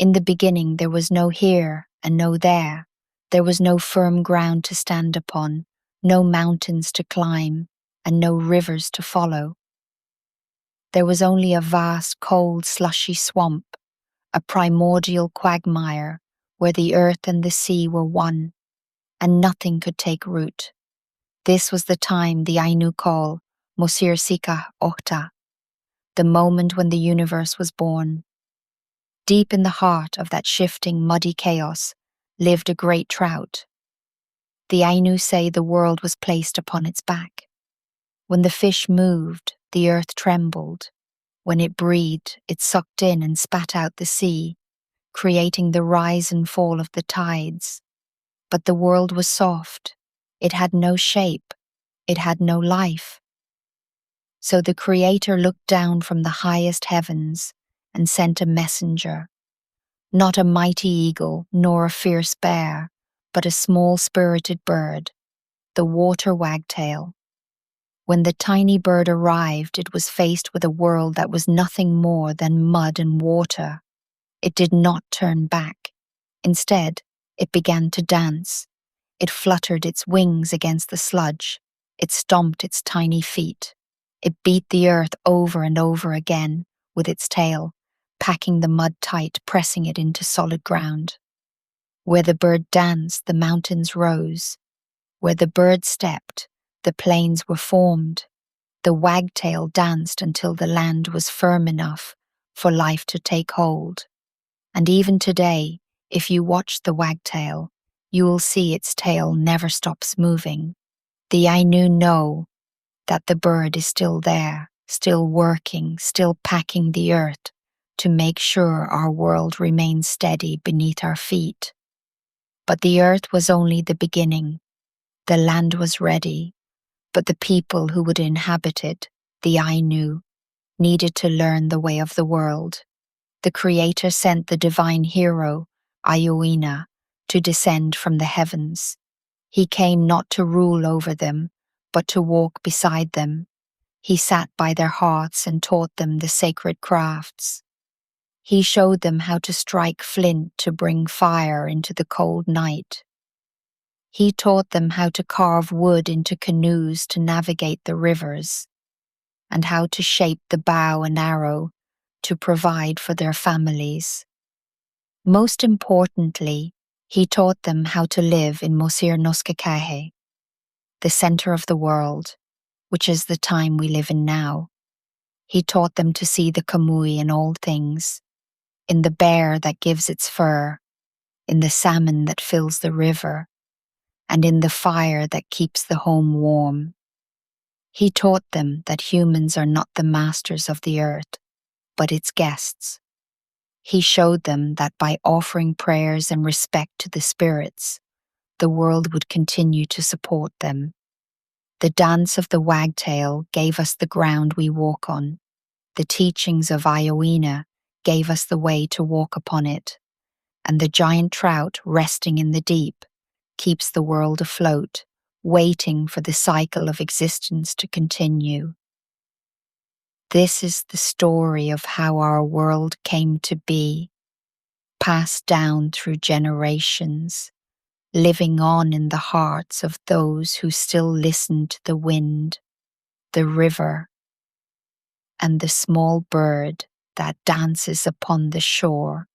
In the beginning there was no here and no there. There was no firm ground to stand upon, no mountains to climb, and no rivers to follow. There was only a vast, cold, slushy swamp, a primordial quagmire where the earth and the sea were one, and nothing could take root. This was the time the Ainu call Mosir sikah ohta, the moment when the universe was born. Deep in the heart of that shifting, muddy chaos lived a great trout. The Ainu say the world was placed upon its back. When the fish moved, the earth trembled. When it breathed, it sucked in and spat out the sea, creating the rise and fall of the tides. But the world was soft. It had no shape. It had no life. So the Creator looked down from the highest heavens and sent a messenger, not a mighty eagle nor a fierce bear, but a small spirited bird, the Water Wagtail. When the tiny bird arrived, it was faced with a world that was nothing more than mud and water. It did not turn back. Instead, it began to dance. It fluttered its wings against the sludge. It stomped its tiny feet. It beat the earth over and over again with its tail, packing the mud tight, pressing it into solid ground. Where the bird danced, the mountains rose. Where the bird stepped, the plains were formed. The wagtail danced until the land was firm enough for life to take hold. And even today, if you watch the wagtail, you will see its tail never stops moving. The Ainu know that the bird is still there, still working, still packing the earth to make sure our world remains steady beneath our feet. But the earth was only the beginning. The land was ready, but the people who would inhabit it, the Ainu, needed to learn the way of the world. The Creator sent the divine hero, Aioina, to descend from the heavens. He came not to rule over them, but to walk beside them. He sat by their hearths and taught them the sacred crafts. He showed them how to strike flint to bring fire into the cold night. He taught them how to carve wood into canoes to navigate the rivers, and how to shape the bow and arrow to provide for their families. Most importantly, he taught them how to live in Mosir, the center of the world, which is the time we live in now. He taught them to see the Kamuy in all things, in the bear that gives its fur, in the salmon that fills the river, and in the fire that keeps the home warm. He taught them that humans are not the masters of the earth, but its guests. He showed them that by offering prayers and respect to the spirits, the world would continue to support them. The dance of the wagtail gave us the ground we walk on. The teachings of Aioina gave us the way to walk upon it. And the giant trout resting in the deep keeps the world afloat, waiting for the cycle of existence to continue. This is the story of how our world came to be, passed down through generations, living on in the hearts of those who still listen to the wind, the river, and the small bird that dances upon the shore.